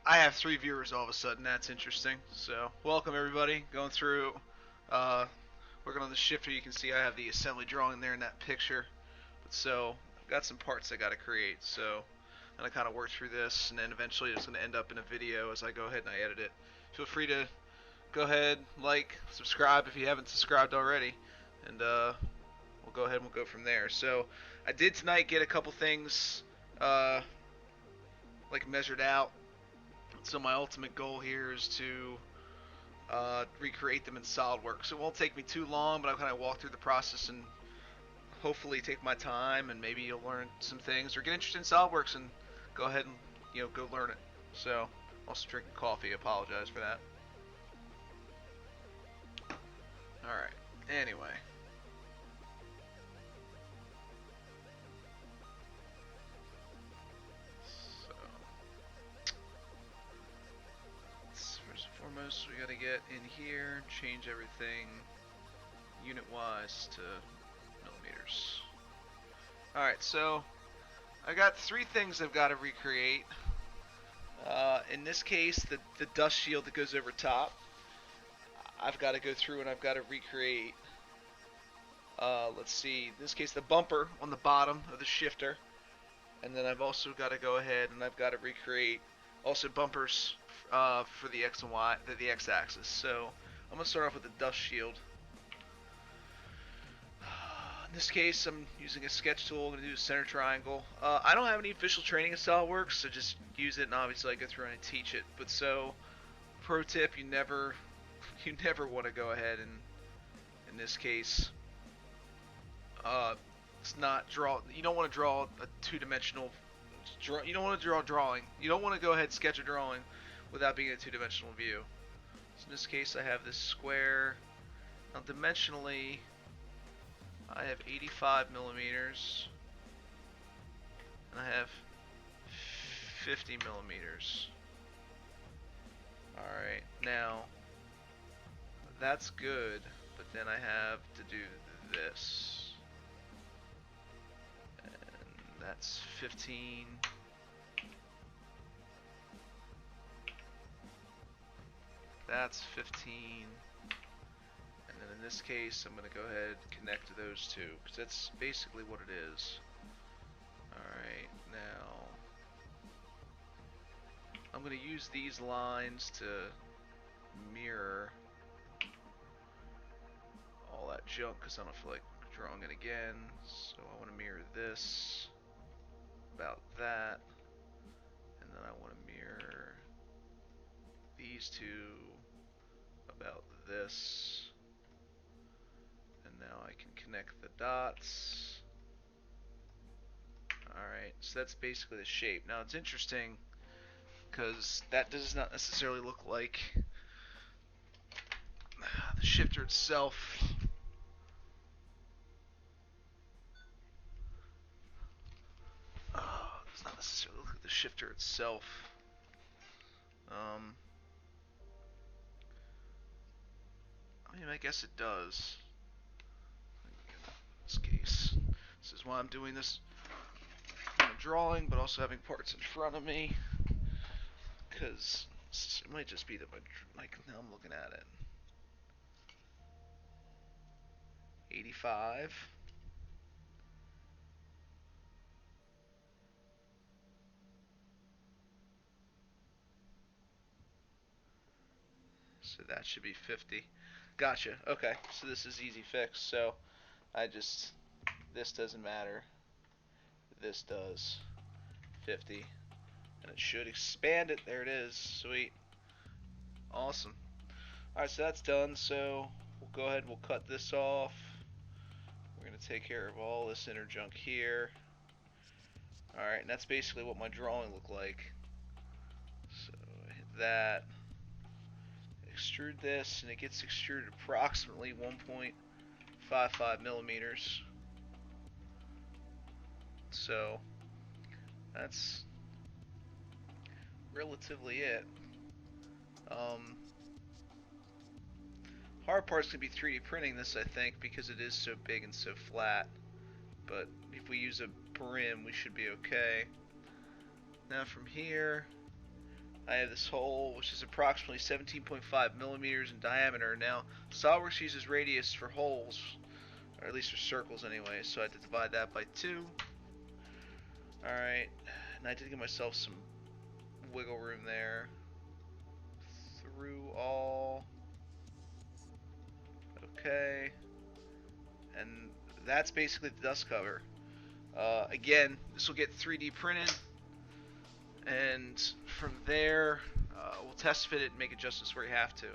I have 3 viewers all of a sudden. That's interesting. So, welcome everybody. Going through, uh, working on the shifter. You can see I have the assembly drawing there in that picture. But so, I've got some parts I got to create. So, I'm gonna kind of work through this, and then eventually it's gonna end up in a video as I go ahead and I edit it. Feel free to go ahead, like, subscribe if you haven't subscribed already, and we'll go ahead and we'll go from there. So, I did tonight get a couple things, uh, like measured out. So my ultimate goal here is to recreate them in SolidWorks. It won't take me too long, but I'll kind of walk through the process and hopefully take my time, and maybe you'll learn some things or get interested in SolidWorks and go ahead and go learn it. So also drinking coffee. Apologize for that. All right. Anyway. First and foremost, we got to get in here, change everything unit-wise to millimeters. Alright, so I got 3 things I've got to recreate. In this case, the dust shield that goes over top, I've got to go through and I've got to recreate, let's see, in this case the bumper on the bottom of the shifter, and then I've also got to go ahead and I've got to recreate also bumpers for the X and Y, the X axis. So I'm going to start off with the dust shield. In this case, I'm using a sketch tool. I'm going to do a center triangle. I don't have any official training in SolidWorks, so just use it, and obviously I go through and I teach it. But so, pro tip, you never want to go ahead and, in this case, it's not draw. You don't want to draw a two-dimensional. You don't want to draw a drawing. You don't want to go ahead and sketch a drawing without being in a two-dimensional view. So in this case, I have this square. Now, dimensionally, I have 85 millimeters, and I have 50 millimeters. Alright, now, that's good, but then I have to do this. And that's 15. That's 15. And then in this case, I'm going to go ahead and connect those two, because that's basically what it is. Alright, now I'm going to use these lines to mirror all that junk, because I don't feel like drawing it again. So I want to mirror this about that, and then I want to mirror these two about this. And now I can connect the dots. Alright, so that's basically the shape. Now it's interesting because that does not necessarily look like the shifter itself. Does not necessarily look like the shifter itself. I mean, I guess it does. In this case, this is why I'm doing this kind of drawing, but also having parts in front of me, because it might just be that like now I'm looking at it. 85. So that should be 50. Gotcha. Okay, so this is easy fix. So this doesn't matter. This does. 50. And it should expand it. There it is. Sweet. Awesome. Alright, so that's done. So we'll go ahead and we'll cut this off. We're going to take care of all this inner junk here. Alright, and that's basically what my drawing looked like. So I hit that. Extrude this, and it gets extruded approximately 1.55 millimeters. So that's relatively it. Hard part's gonna be 3D printing this, I think, because it is so big and so flat. But if we use a brim, we should be okay. Now from here, I have this hole which is approximately 17.5 millimeters in diameter. Now, SolidWorks uses radius for holes, or at least for circles anyway, so I had to divide that by 2. Alright, and I did give myself some wiggle room there. Through all. Okay. And that's basically the dust cover. Again, this will get 3D printed, and from there, we'll test fit it and make adjustments where you have to.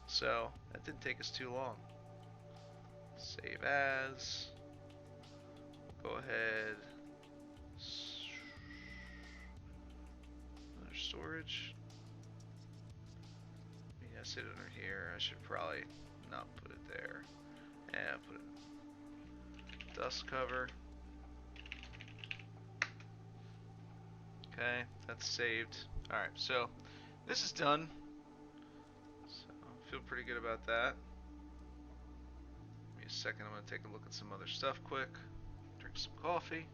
So, that didn't take us too long. Save as. Go ahead. Another storage. Yeah, sit under here. I should probably not put it there. And put it dust cover. Okay, that's saved. Alright, so this is done. So I feel pretty good about that. Give me a second, I'm going to take a look at some other stuff quick. Drink some coffee.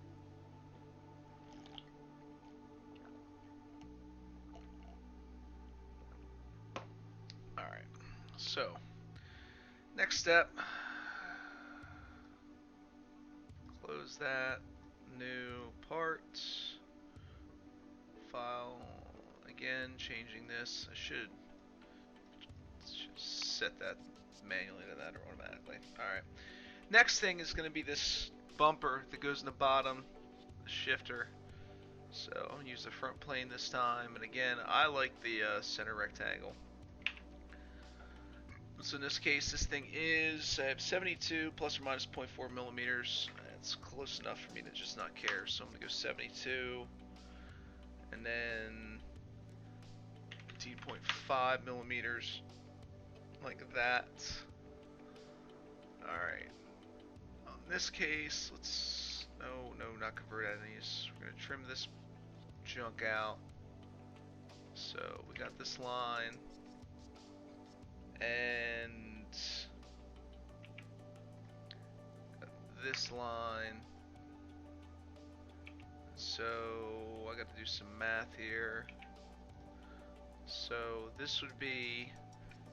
Alright, so next step. Close that. New part. File. Again, changing this. I should set that manually to that or automatically. Alright. Next thing is going to be this bumper that goes in the bottom, the shifter. So I'm going to use the front plane this time. And again, I like the center rectangle. So in this case, this thing is, I have 72 plus or minus 0.4 millimeters. It's close enough for me to just not care. So I'm going to go 72. And then 18.5 millimeters. Like that. Alright. In this case, let's... No, not convert enemies. We're going to trim this junk out. So we got this line. And this line. So I got to do some math here. So this would be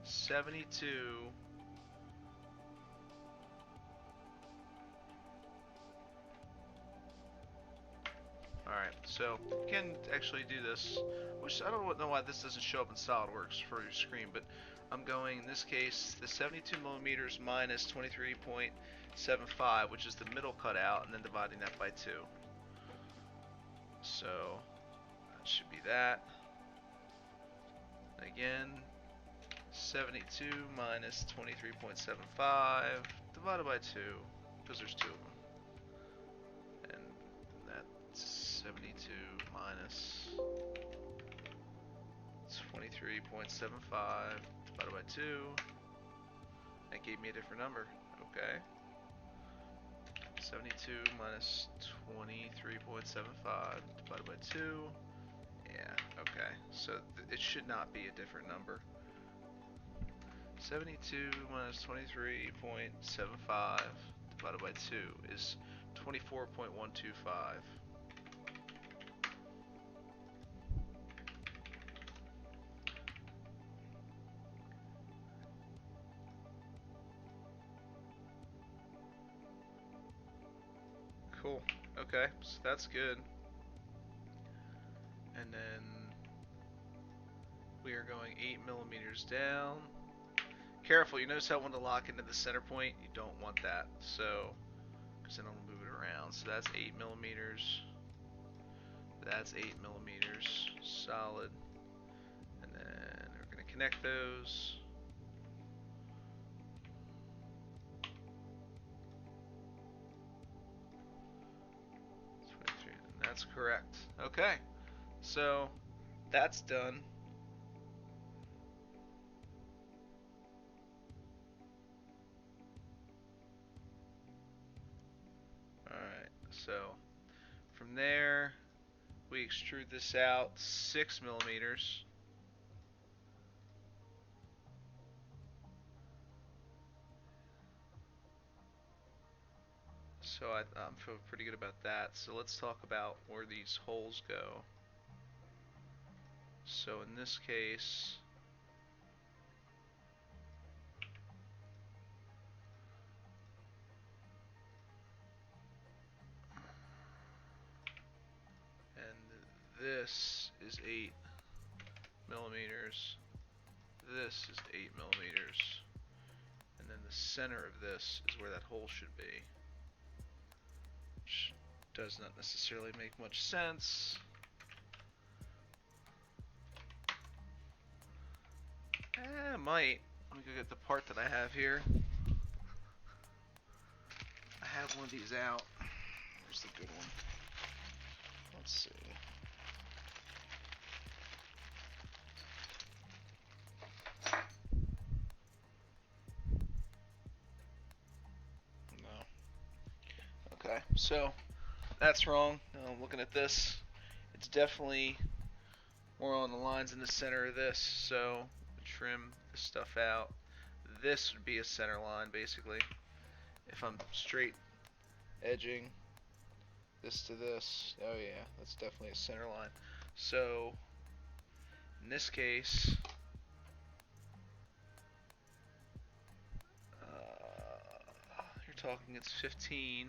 72 Alright, so you can actually do this, which I don't know why this doesn't show up in SolidWorks for your screen, but I'm going, in this case, the 72 millimeters minus 23.75, which is the middle cutout, and then dividing that by 2. So, that should be that. Again, 72 minus 23.75 divided by 2, because there's 2 of them. And that's 72 minus 23.75 divided by 2. That gave me a different number. Okay. 72 minus 23.75 divided by 2. Yeah, okay. So it should not be a different number. 72 minus 23.75 divided by 2 is 24.125. Cool. Okay, so that's good. And then we are going 8 millimeters down. Careful, you notice how I want to lock into the center point? You don't want that, so, because then I'll move it around. So that's 8 millimeters. That's 8 millimeters, solid. And then we're going to connect those. That's correct. Okay, so that's done. Alright, so from there we extrude this out 6 millimeters. So I feel pretty good about that. So let's talk about where these holes go. So in this case, and this is 8 millimeters. This is 8 millimeters. And then the center of this is where that hole should be. Which does not necessarily make much sense. It might. Let me go get the part that I have here. I have one of these out. Where's the good one? Let's see. No. Okay, so that's wrong. Now I'm looking at this. It's definitely more on the lines in the center of this, so trim this stuff out. This would be a center line, basically. If I'm straight edging this to this, oh yeah, that's definitely a center line. So in this case, you're talking it's 15.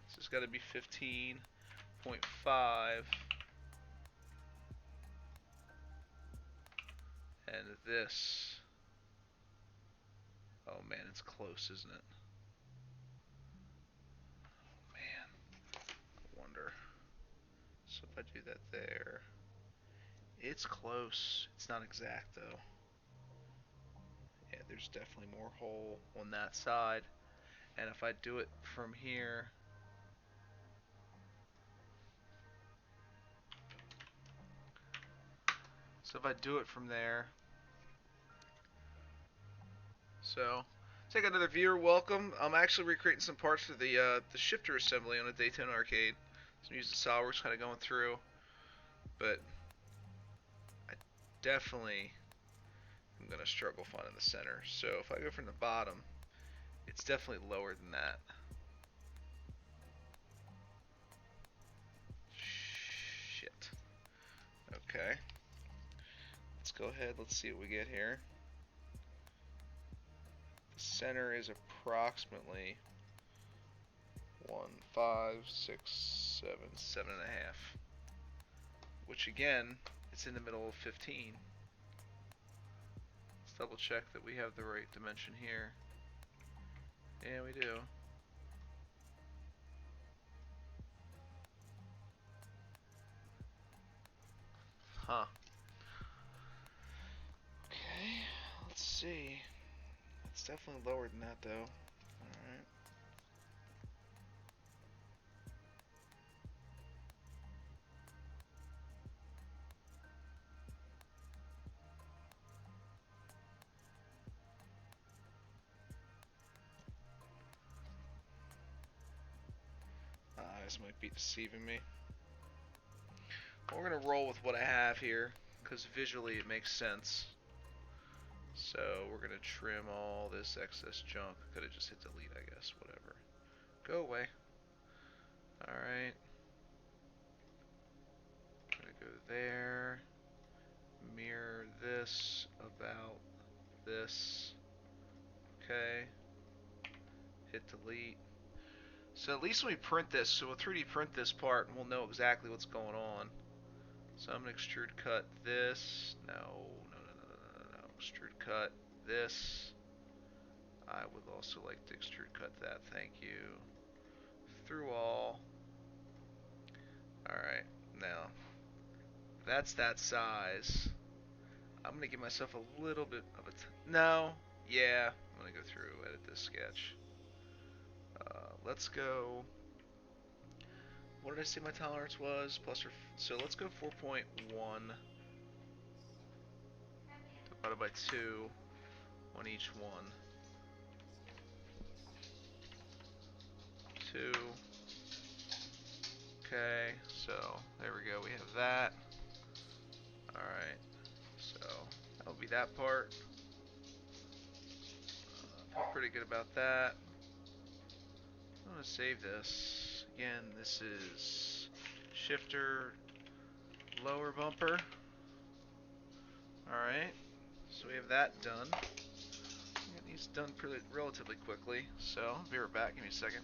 This has got to be 15.5. And this, oh man, it's close, isn't it? Oh man, I wonder. So if I do that there, it's close. It's not exact though. Yeah, there's definitely more hole on that side. And if I do it from here, so if I do it from there, so take another viewer, welcome. I'm actually recreating some parts for the shifter assembly on a Daytona arcade. So I'm using SolidWorks, kind of going through, but I definitely am gonna struggle finding the center. So if I go from the bottom, it's definitely lower than that. Shit. Okay. Let's go ahead. Let's see what we get here. The center is approximately 1, 5, 6, 7, 7.5. Which again, it's in the middle of 15. Let's double check that we have the right dimension here. Yeah, we do. Huh. Okay, let's see. It's definitely lower than that though. Alright. This might be deceiving me. We're going to roll with what I have here, because visually it makes sense. So we're going to trim all this excess junk. Could have just hit delete, I guess. Whatever. Go away. Alright. I'm going to go there. Mirror this about this. Okay. Hit delete. So at least when we print this, so we'll 3D print this part and we'll know exactly what's going on. So I'm going to extrude cut this. No. Extrude cut this. I would also like to extrude cut that. Thank you. Through all. Alright. Now, that's that size. I'm going to give myself a little bit of a... No. Yeah. I'm going to go through, edit this sketch. Let's go... What did I say my tolerance was? Plus or... So let's go 4.1 divided by 2 on each one. 2. Okay, so there we go. We have that. Alright, so that'll be that part. Feel pretty good about that. I'm want to save this. Again, this is shifter lower bumper. Alright, so we have that done. Get these done relatively quickly, so I'll be right back. Give me a second.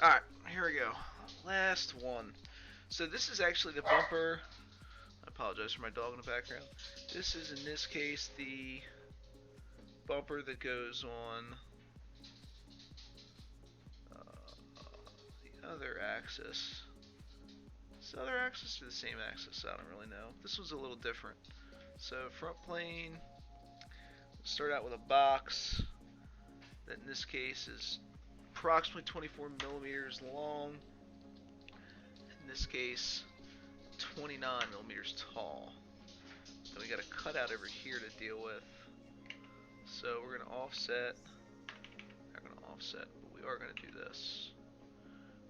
Alright, here we go. Last one. So this is actually the bumper. I apologize for my dog in the background. This is, in this case, the bumper that goes on the other axis. Is the other axis or the same axis? I don't really know. This one's a little different. So front plane, start out with a box that in this case is approximately 24 millimeters long. In this case, 29 millimeters tall. Then we got a cutout over here to deal with. So we're going to offset. Not going to offset, but we are going to do this.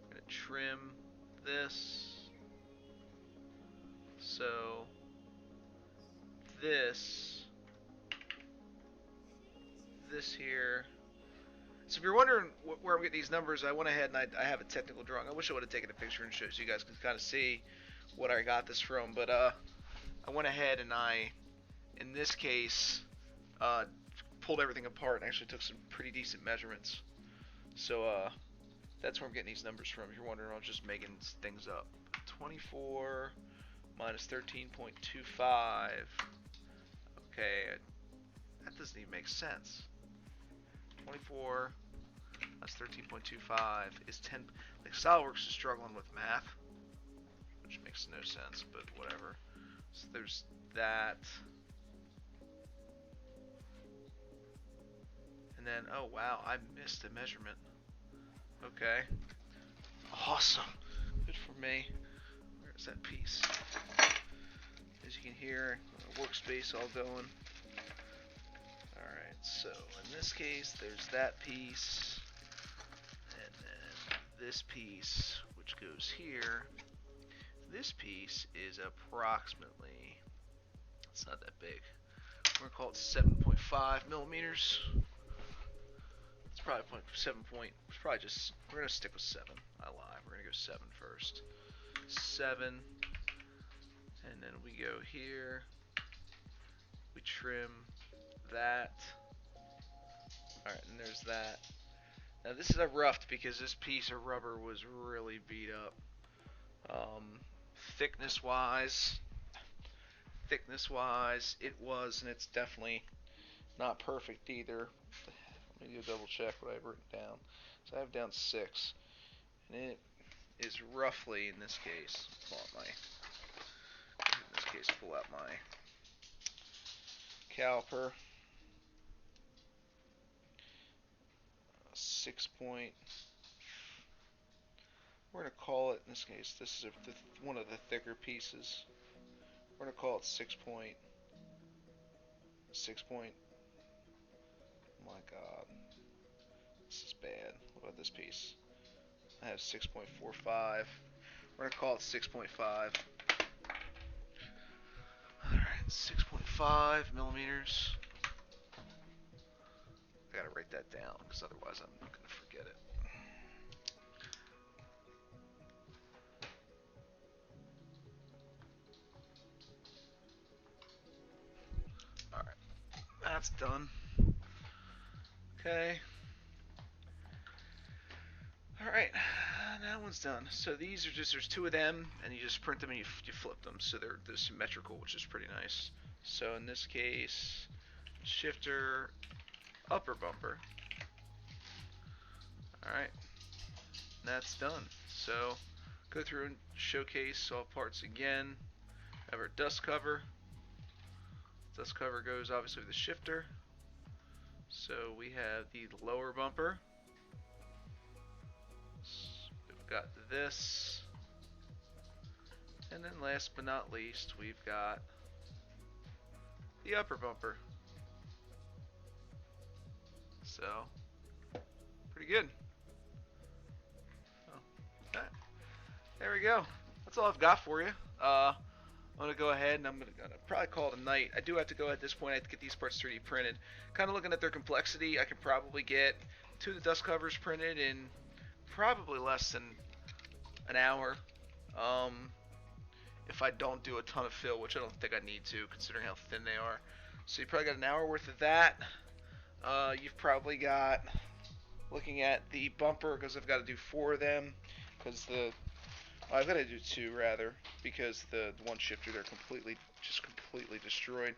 We're going to trim this. So this here. So if you're wondering where we get these numbers, I went ahead and I have a technical drawing. I wish I would have taken a picture and showed so you guys can kind of see what I got this from. But I went ahead and in this case, pulled everything apart and actually took some pretty decent measurements. So that's where I'm getting these numbers from. If you're wondering, I was just making things up. 24 minus 13.25. Okay, that doesn't even make sense. 24 plus 13.25 is 10. Like SolidWorks is struggling with math, which makes no sense, but whatever. So there's that. And then, oh wow, I missed a measurement. Okay. Awesome. Good for me. Where's that piece? As you can hear, workspace all going. Alright, so in this case, there's that piece, and then this piece, which goes here. This piece is approximately, it's not that big. We're going to call it 7.5 millimeters. It's probably 7 point, it's probably just, we're going to stick with 7. I lied, we're going to go 7 first. 7, and then we go here, we trim that. Alright, and there's that. Now this is a roughed because this piece of rubber was really beat up. Thickness wise, it was, and it's definitely not perfect either. Let me do a double check what I've written down. So I have down 6, and it is roughly, in this case, pull out my caliper. 6 point. We're going to call it, in this case, this is one of the thicker pieces. We're going to call it 6 point. 6 point. Oh my god. This is bad. What about this piece? I have 6.45. We're going to call it 6.5. Alright, 6.5 millimeters. I gotta write that down because otherwise I'm not gonna forget it. Alright, that's done. Okay. Alright, that one's done. So these are just, there's 2 of them, and you just print them and you flip them, so they're symmetrical, which is pretty nice. So in this case, shifter, upper bumper. Alright, that's done. So go through and showcase all parts again. Have our dust cover. Dust cover goes obviously with the shifter. So we have the lower bumper. We've got this. And then last but not least, we've got the upper bumper. So, pretty good. So, there we go. That's all I've got for you. I'm going to go ahead and I'm going to probably call it a night. I do have to go at this point. I have to get these parts 3D printed. Kind of looking at their complexity, I can probably get 2 of the dust covers printed in probably less than an hour. If I don't do a ton of fill, which I don't think I need to, considering how thin they are. So you probably got an hour worth of that. You've probably got, looking at the bumper, because I've got to do 4 of them, because I've got to do 2 rather, because the one shifter, they're completely destroyed.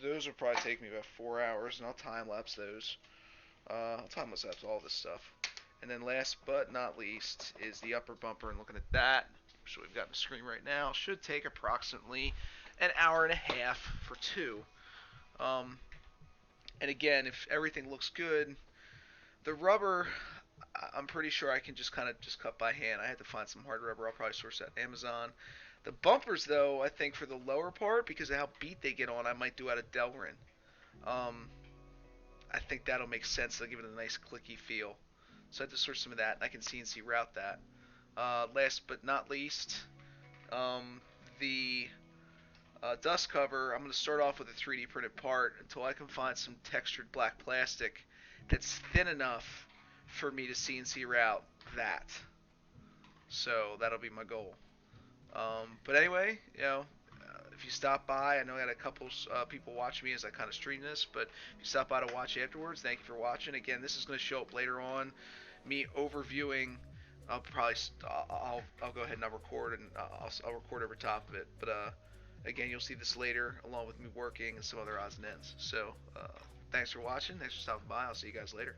Those will probably take me about 4 hours, and I'll time lapse those. I'll time lapse all this stuff. And then last but not least is the upper bumper, and looking at that, which we've got on the screen right now, should take approximately an hour and a half for 2. And again, if everything looks good, the rubber, I'm pretty sure I can just cut by hand. I had to find some hard rubber. I'll probably source that on Amazon. The bumpers, though, I think for the lower part, because of how beat they get on, I might do out of Delrin. I think that'll make sense. They'll give it a nice clicky feel. So I have to source some of that, and I can CNC route that. Last but not least, the dust cover, I'm going to start off with a 3D printed part until I can find some textured black plastic that's thin enough for me to CNC route that. So that'll be my goal. But anyway, if you stop by, I know I got a couple people watch me as I kind of stream this, but if you stop by to watch afterwards, thank you for watching. Again, this is going to show up later on, me overviewing. I'll go ahead and I'll record, and I'll record over top of it. But again, you'll see this later, along with me working and some other odds and ends. So thanks for watching. Thanks for stopping by. I'll see you guys later.